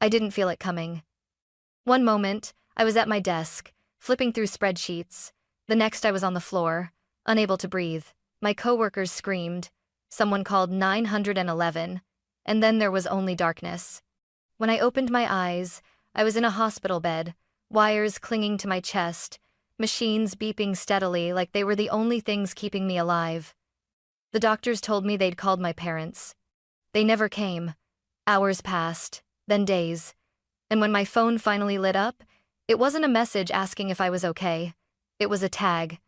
I didn't feel it coming. One moment, I was at my desk, flipping through spreadsheets. The next, I was on the floor, unable to breathe. My coworkers screamed. Someone called 911, and then there was only darkness. When I opened my eyes, I was in a hospital bed, wires clinging to my chest, machines beeping steadily like they were the only things keeping me alive. The doctors told me they'd called my parents. They never came. Hours passed, then days. And when my phone finally lit up, it wasn't a message asking if I was okay. It was a tag.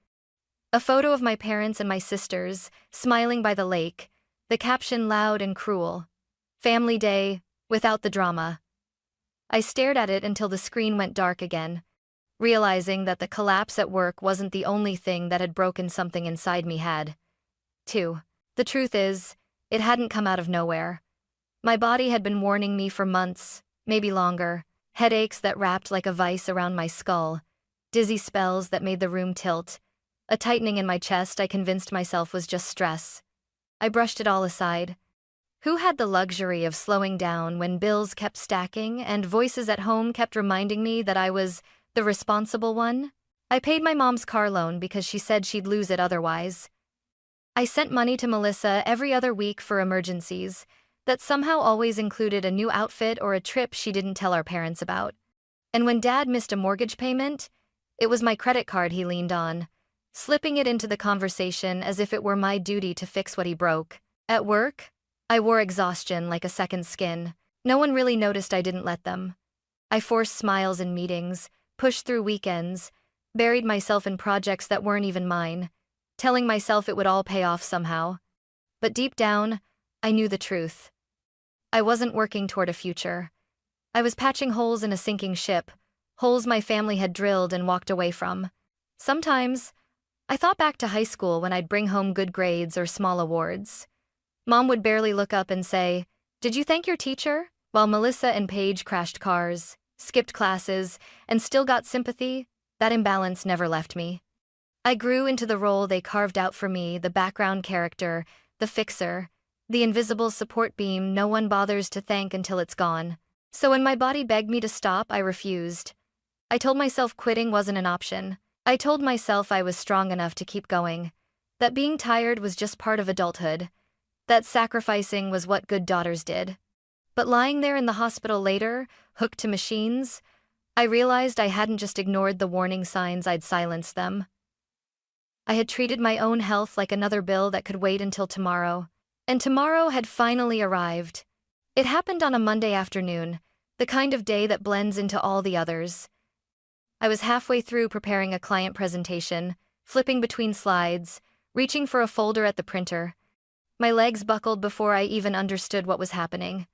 A photo of my parents and my sisters, smiling by the lake, the caption loud and cruel. Family day, without the drama. I stared at it until the screen went dark again, realizing that the collapse at work wasn't the only thing that had broken something inside me had. 2. The truth is, it hadn't come out of nowhere. My body had been warning me for months, maybe longer, headaches that wrapped like a vice around my skull, dizzy spells that made the room tilt, a tightening in my chest I convinced myself was just stress. I brushed it all aside. Who had the luxury of slowing down when bills kept stacking and voices at home kept reminding me that I was the responsible one? I paid my mom's car loan because she said she'd lose it otherwise. I sent money to Melissa every other week for emergencies that somehow always included a new outfit or a trip she didn't tell our parents about. And when Dad missed a mortgage payment, it was my credit card he leaned on, slipping it into the conversation as if it were my duty to fix what he broke. At work, I wore exhaustion like a second skin. No one really noticed I didn't let them. I forced smiles in meetings, pushed through weekends, buried myself in projects that weren't even mine, telling myself it would all pay off somehow. But deep down, I knew the truth. I wasn't working toward a future. I was patching holes in a sinking ship, holes my family had drilled and walked away from. Sometimes, I thought back to high school when I'd bring home good grades or small awards. Mom would barely look up and say, "Did you thank your teacher?" While Melissa and Paige crashed cars, skipped classes, and still got sympathy. That imbalance never left me. I grew into the role they carved out for me, the background character, the fixer, the invisible support beam no one bothers to thank until it's gone. So when my body begged me to stop, I refused. I told myself quitting wasn't an option. I told myself I was strong enough to keep going, that being tired was just part of adulthood, that sacrificing was what good daughters did. But lying there in the hospital later, hooked to machines, I realized I hadn't just ignored the warning signs, I'd silenced them. I had treated my own health like another bill that could wait until tomorrow. And tomorrow had finally arrived. It happened on a Monday afternoon, the kind of day that blends into all the others. I was halfway through preparing a client presentation, flipping between slides, reaching for a folder at the printer. My legs buckled before I even understood what was happening.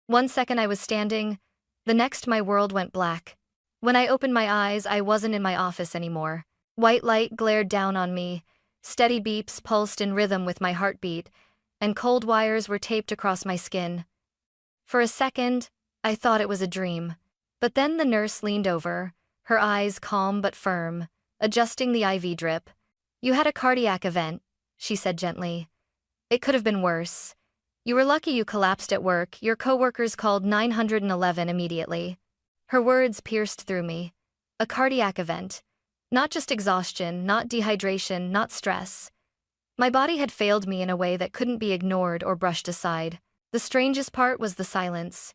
One second I was standing, the next my world went black. When I opened my eyes, I wasn't in my office anymore. White light glared down on me, steady beeps pulsed in rhythm with my heartbeat, and cold wires were taped across my skin. For a second, I thought it was a dream. But then the nurse leaned over, her eyes calm but firm, adjusting the IV drip. "You had a cardiac event," she said gently. "It could have been worse. You were lucky you collapsed at work. Your coworkers called 911 immediately." Her words pierced through me. A cardiac event. Not just exhaustion, not dehydration, not stress. My body had failed me in a way that couldn't be ignored or brushed aside. The strangest part was the silence.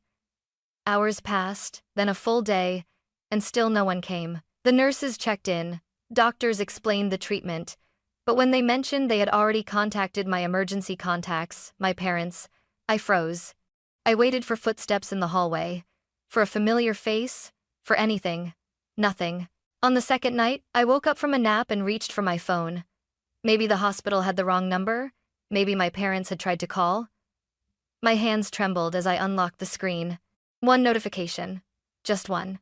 Hours passed, then a full day, and still no one came. The nurses checked in, doctors explained the treatment, but when they mentioned they had already contacted my emergency contacts, my parents, I froze. I waited for footsteps in the hallway, for a familiar face, for anything. Nothing. On the second night, I woke up from a nap and reached for my phone. Maybe the hospital had the wrong number, maybe my parents had tried to call. My hands trembled as I unlocked the screen. One notification. Just one.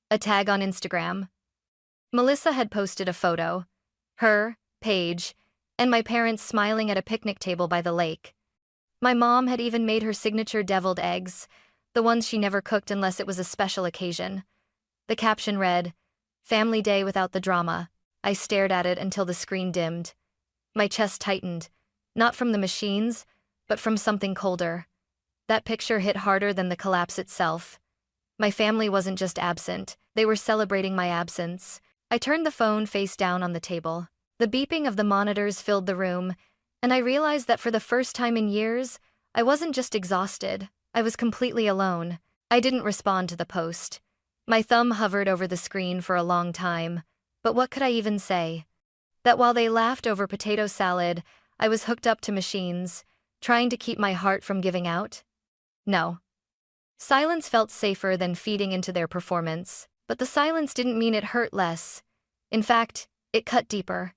A tag on Instagram. Melissa had posted a photo. Her, Paige, and my parents smiling at a picnic table by the lake. My mom had even made her signature deviled eggs, the ones she never cooked unless it was a special occasion. The caption read, "Family day without the drama." I stared at it until the screen dimmed. My chest tightened, not from the machines, but from something colder. That picture hit harder than the collapse itself. My family wasn't just absent, they were celebrating my absence. I turned the phone face down on the table. The beeping of the monitors filled the room, and I realized that for the first time in years, I wasn't just exhausted, I was completely alone. I didn't respond to the post. My thumb hovered over the screen for a long time, but what could I even say? That while they laughed over potato salad, I was hooked up to machines, trying to keep my heart from giving out? No. Silence felt safer than feeding into their performance, but the silence didn't mean it hurt less. In fact, it cut deeper.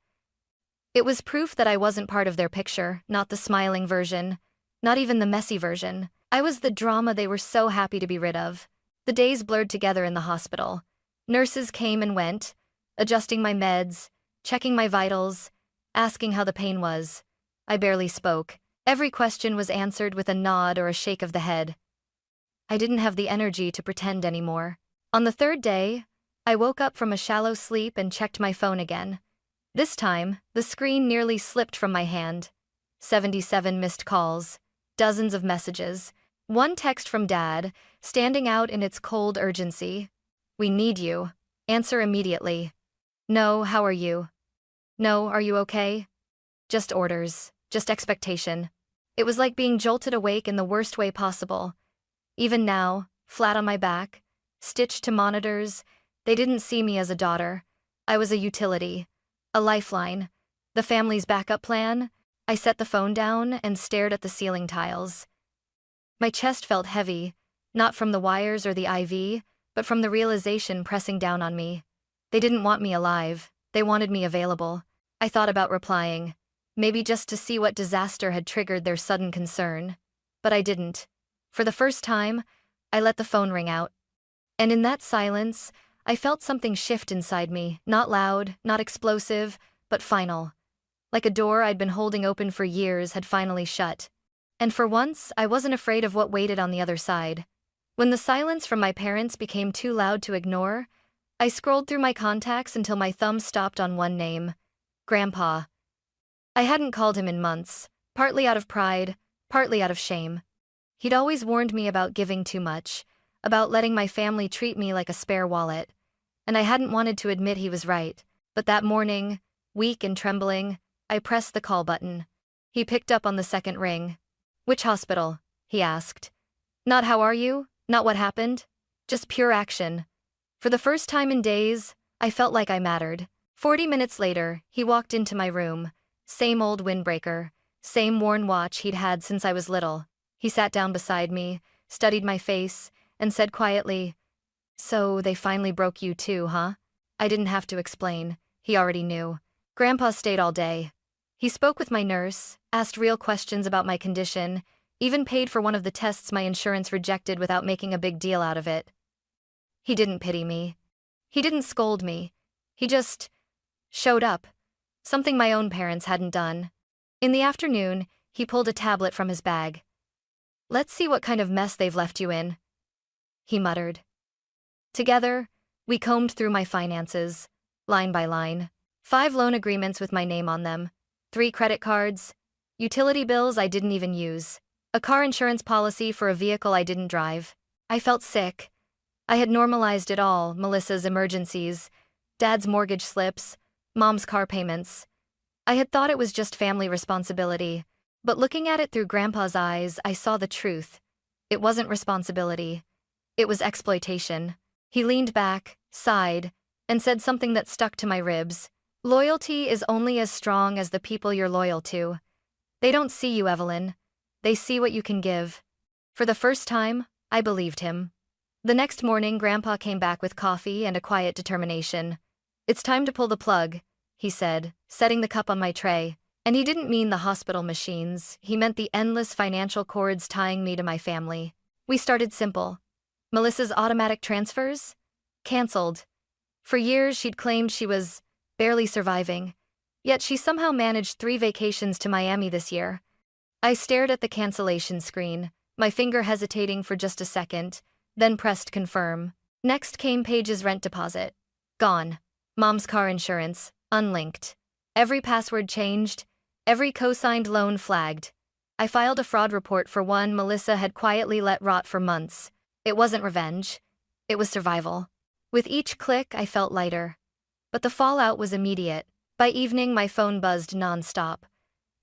It was proof that I wasn't part of their picture, not the smiling version, not even the messy version. I was the drama they were so happy to be rid of. The days blurred together in the hospital. Nurses came and went, adjusting my meds, checking my vitals, asking how the pain was. I barely spoke. Every question was answered with a nod or a shake of the head. I didn't have the energy to pretend anymore. On the third day, I woke up from a shallow sleep and checked my phone again. This time, the screen nearly slipped from my hand. 77 missed calls, dozens of messages, one text from Dad, standing out in its cold urgency. "We need you. Answer immediately." "No, how are you?" "No, are you okay?" Just orders, just expectation. It was like being jolted awake in the worst way possible. Even now, flat on my back, stitched to monitors, they didn't see me as a daughter. I was a utility, a lifeline, the family's backup plan. I set the phone down and stared at the ceiling tiles. My chest felt heavy, not from the wires or the IV, but from the realization pressing down on me. They didn't want me alive, they wanted me available. I thought about replying, maybe just to see what disaster had triggered their sudden concern. But I didn't. For the first time, I let the phone ring out. And in that silence, I felt something shift inside me, not loud, not explosive, but final. Like a door I'd been holding open for years had finally shut. And for once, I wasn't afraid of what waited on the other side. When the silence from my parents became too loud to ignore, I scrolled through my contacts until my thumb stopped on one name: Grandpa. I hadn't called him in months, partly out of pride, partly out of shame. He'd always warned me about giving too much, about letting my family treat me like a spare wallet. And I hadn't wanted to admit he was right. But that morning, weak and trembling, I pressed the call button. He picked up on the second ring. "Which hospital?" he asked. Not "how are you?" Not "what happened?" Just pure action. For the first time in days, I felt like I mattered. 40 minutes later, he walked into my room. Same old windbreaker, same worn watch he'd had since I was little. He sat down beside me, studied my face, and said quietly, "So they finally broke you too, huh?" I didn't have to explain. He already knew. Grandpa stayed all day. He spoke with my nurse, asked real questions about my condition, even paid for one of the tests my insurance rejected without making a big deal out of it. He didn't pity me. He didn't scold me. He just showed up, something my own parents hadn't done. In the afternoon, he pulled a tablet from his bag. "Let's see what kind of mess they've left you in," he muttered. Together, we combed through my finances, line by line. 5 loan agreements with my name on them, 3 credit cards, utility bills I didn't even use, a car insurance policy for a vehicle I didn't drive. I felt sick. I had normalized it all: Melissa's emergencies, Dad's mortgage slips, Mom's car payments. I had thought it was just family responsibility, but looking at it through Grandpa's eyes, I saw the truth. It wasn't responsibility. It was exploitation. He leaned back, sighed, and said something that stuck to my ribs. "Loyalty is only as strong as the people you're loyal to. They don't see you, Evelyn. They see what you can give." For the first time, I believed him. The next morning, Grandpa came back with coffee and a quiet determination. "It's time to pull the plug," he said, setting the cup on my tray. And he didn't mean the hospital machines, he meant the endless financial cords tying me to my family. We started simple. Melissa's automatic transfers? Cancelled. For years she'd claimed she was barely surviving, yet she somehow managed 3 vacations to Miami this year. I stared at the cancellation screen, my finger hesitating for just a second, then pressed confirm. Next came Paige's rent deposit. Gone. Mom's car insurance, unlinked. Every password changed, every co-signed loan flagged. I filed a fraud report for one Melissa had quietly let rot for months. It wasn't revenge. It was survival. With each click, I felt lighter. But the fallout was immediate. By evening, my phone buzzed nonstop.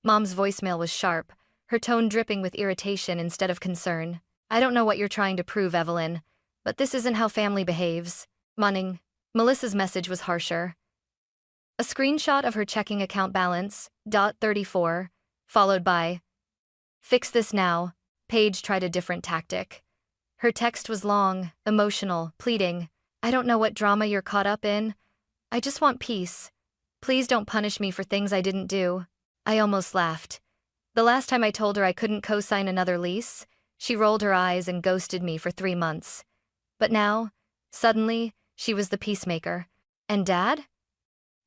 Mom's voicemail was sharp, her tone dripping with irritation instead of concern. "I don't know what you're trying to prove, Evelyn, but this isn't how family behaves." Munning. Melissa's message was harsher. A screenshot of her checking account balance, .34, followed by, "Fix this now." Paige tried a different tactic. Her text was long, emotional, pleading. "I don't know what drama you're caught up in. I just want peace. Please don't punish me for things I didn't do." I almost laughed. The last time I told her I couldn't co-sign another lease, she rolled her eyes and ghosted me for 3 months. But now, suddenly, she was the peacemaker. And Dad?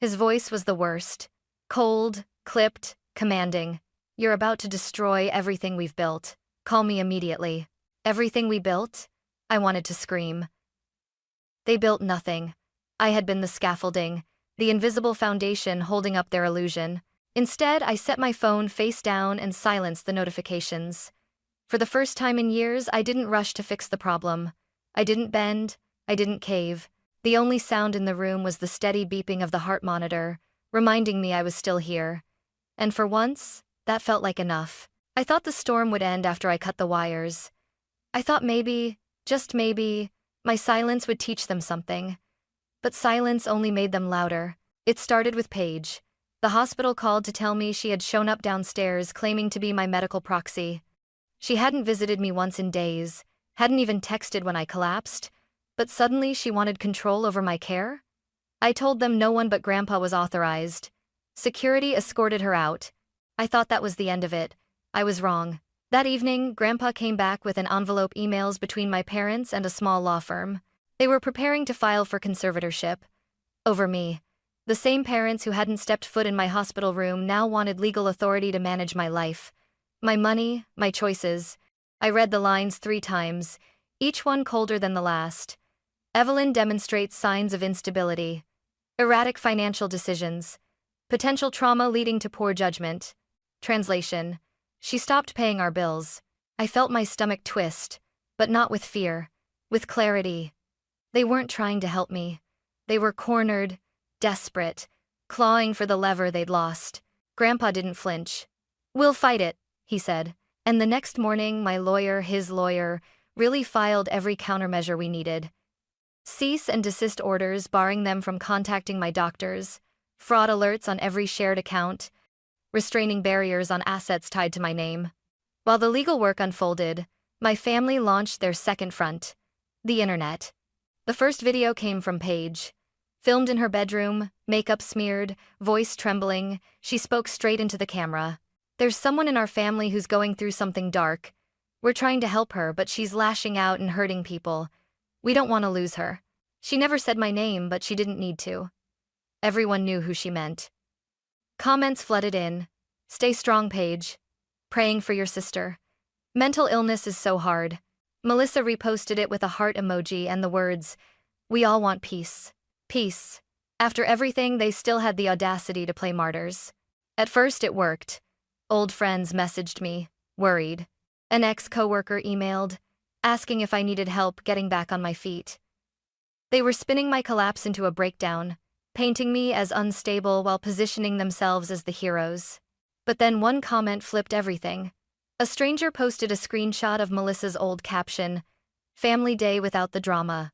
His voice was the worst. Cold, clipped, commanding. "You're about to destroy everything we've built. Call me immediately." Everything we built? I wanted to scream. They built nothing. I had been the scaffolding, the invisible foundation holding up their illusion. Instead, I set my phone face down and silenced the notifications. For the first time in years, I didn't rush to fix the problem. I didn't bend, I didn't cave. The only sound in the room was the steady beeping of the heart monitor, reminding me I was still here. And for once, that felt like enough. I thought the storm would end after I cut the wires. I thought maybe, just maybe, my silence would teach them something. But silence only made them louder. It started with Paige. The hospital called to tell me she had shown up downstairs claiming to be my medical proxy. She hadn't visited me once in days, hadn't even texted when I collapsed, but suddenly she wanted control over my care? I told them no one but Grandpa was authorized. Security escorted her out. I thought that was the end of it. I was wrong. That evening, Grandpa came back with an envelope emails between my parents and a small law firm. They were preparing to file for conservatorship. Over me. The same parents who hadn't stepped foot in my hospital room now wanted legal authority to manage my life. My money, my choices. I read the lines 3 times, each one colder than the last. Evelyn demonstrates signs of instability. Erratic financial decisions. Potential trauma leading to poor judgment. Translation. She stopped paying our bills. I felt my stomach twist, but not with fear, with clarity. They weren't trying to help me. They were cornered, desperate, clawing for the lever they'd lost. Grandpa didn't flinch. "We'll fight it," he said. And the next morning, my lawyer, his lawyer, really filed every countermeasure we needed. Cease and desist orders barring them from contacting my doctors, fraud alerts on every shared account, restraining barriers on assets tied to my name. While the legal work unfolded, my family launched their second front, the internet. The first video came from Paige. Filmed in her bedroom, makeup smeared, voice trembling, she spoke straight into the camera. "There's someone in our family who's going through something dark. We're trying to help her, but she's lashing out and hurting people. We don't want to lose her." She never said my name, but she didn't need to. Everyone knew who she meant. Comments flooded in. "Stay strong, Paige. Praying for your sister. Mental illness is so hard." Melissa reposted it with a heart emoji and the words, "We all want peace. Peace." After everything, they still had the audacity to play martyrs. At first it worked. Old friends messaged me, worried. An ex-coworker emailed, asking if I needed help getting back on my feet. They were spinning my collapse into a breakdown, painting me as unstable while positioning themselves as the heroes. But then one comment flipped everything. A stranger posted a screenshot of Melissa's old caption, "Family day without the drama,"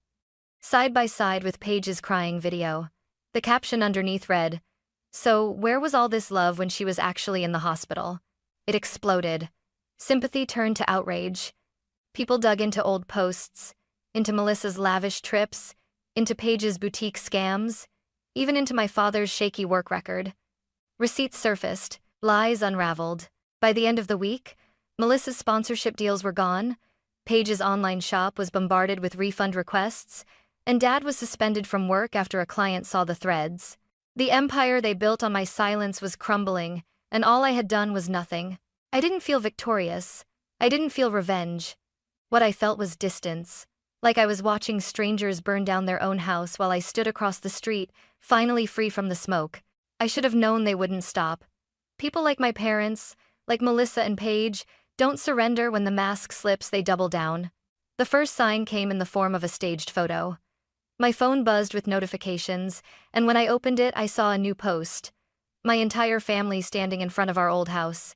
side by side with Paige's crying video. The caption underneath read, "So where was all this love when she was actually in the hospital?" It exploded. Sympathy turned to outrage. People dug into old posts, into Melissa's lavish trips, into Paige's boutique scams, even into my father's shaky work record. Receipts surfaced, lies unraveled. By the end of the week, Melissa's sponsorship deals were gone, Paige's online shop was bombarded with refund requests, and Dad was suspended from work after a client saw the threads. The empire they built on my silence was crumbling, and all I had done was nothing. I didn't feel victorious. I didn't feel revenge. What I felt was distance, like I was watching strangers burn down their own house while I stood across the street, finally free from the smoke. I should have known they wouldn't stop. People like my parents, like Melissa and Paige, don't surrender when the mask slips, they double down. The first sign came in the form of a staged photo. My phone buzzed with notifications, and when I opened it, I saw a new post. My entire family standing in front of our old house.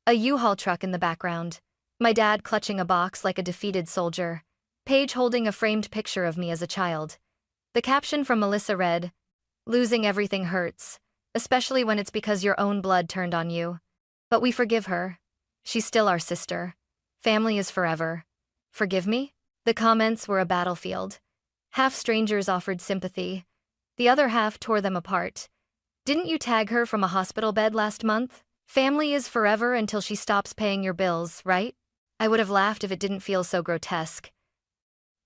A U-Haul truck in the background. My dad clutching a box like a defeated soldier. Paige holding a framed picture of me as a child. The caption from Melissa read, "Losing everything hurts, especially when it's because your own blood turned on you. But we forgive her. She's still our sister. Family is forever. Forgive me?" The comments were a battlefield. Half strangers offered sympathy. The other half tore them apart. "Didn't you tag her from a hospital bed last month? Family is forever until she stops paying your bills, right?" I would have laughed if it didn't feel so grotesque.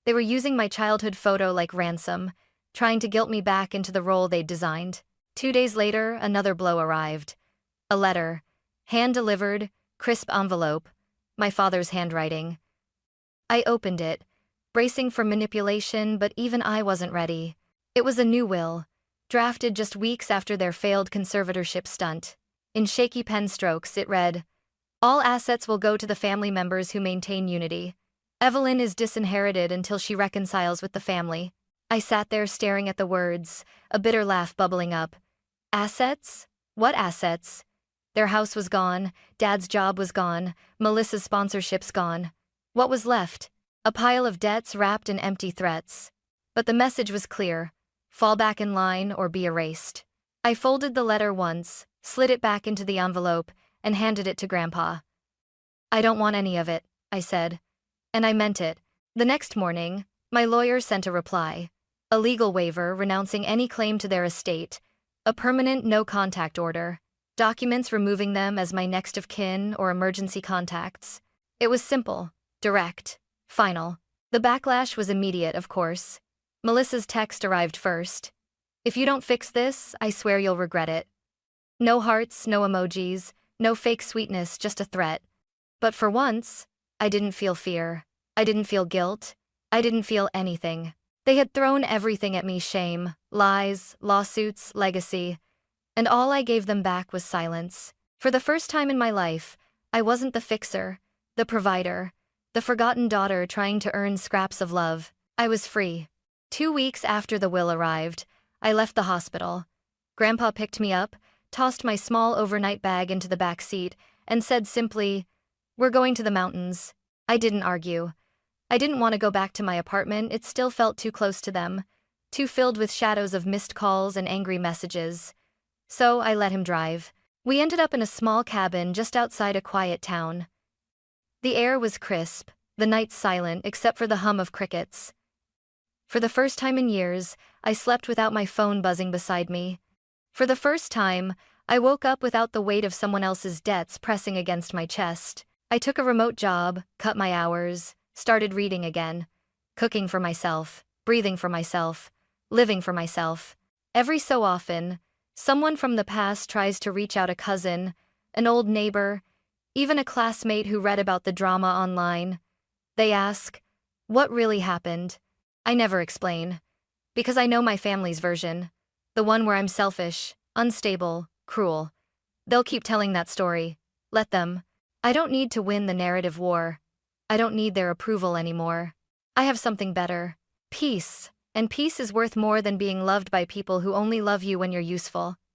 They were using my childhood photo like ransom, trying to guilt me back into the role they'd designed. 2 days later, another blow arrived. A letter. Hand-delivered, crisp envelope. My father's handwriting. I opened it, bracing for manipulation, but even I wasn't ready. It was a new will, drafted just weeks after their failed conservatorship stunt. In shaky pen strokes, it read, "All assets will go to the family members who maintain unity. Evelyn is disinherited until she reconciles with the family." I sat there staring at the words, a bitter laugh bubbling up. Assets? What assets? Their house was gone, Dad's job was gone, Melissa's sponsorship's gone. What was left? A pile of debts wrapped in empty threats. But the message was clear: fall back in line or be erased. I folded the letter once, slid it back into the envelope, and handed it to Grandpa. "I don't want any of it," I said. And I meant it. The next morning, my lawyer sent a reply. A legal waiver renouncing any claim to their estate, a permanent no-contact order, documents removing them as my next of kin or emergency contacts. It was simple, direct, final. The backlash was immediate, of course. Melissa's text arrived first. "If you don't fix this, I swear you'll regret it." No hearts, no emojis, no fake sweetness, just a threat. But for once, I didn't feel fear. I didn't feel guilt. I didn't feel anything. They had thrown everything at me: shame, lies, lawsuits, legacy. And all I gave them back was silence. For the first time in my life, I wasn't the fixer, the provider, the forgotten daughter trying to earn scraps of love. I was free. 2 weeks after the will arrived, I left the hospital. Grandpa picked me up, tossed my small overnight bag into the back seat, and said simply, "We're going to the mountains." I didn't argue. I didn't want to go back to my apartment. It still felt too close to them, too filled with shadows of missed calls and angry messages. So I let him drive. We ended up in a small cabin just outside a quiet town. The air was crisp, the night silent except for the hum of crickets. For the first time in years, I slept without my phone buzzing beside me. For the first time, I woke up without the weight of someone else's debts pressing against my chest. I took a remote job, cut my hours, started reading again, cooking for myself, breathing for myself, living for myself. Every so often, someone from the past tries to reach out: a cousin, an old neighbor, even a classmate who read about the drama online. They ask, "What really happened?" I never explain, because I know my family's version, the one where I'm selfish, unstable, cruel. They'll keep telling that story. Let them. I don't need to win the narrative war. I don't need their approval anymore. I have something better: peace. And peace is worth more than being loved by people who only love you when you're useful.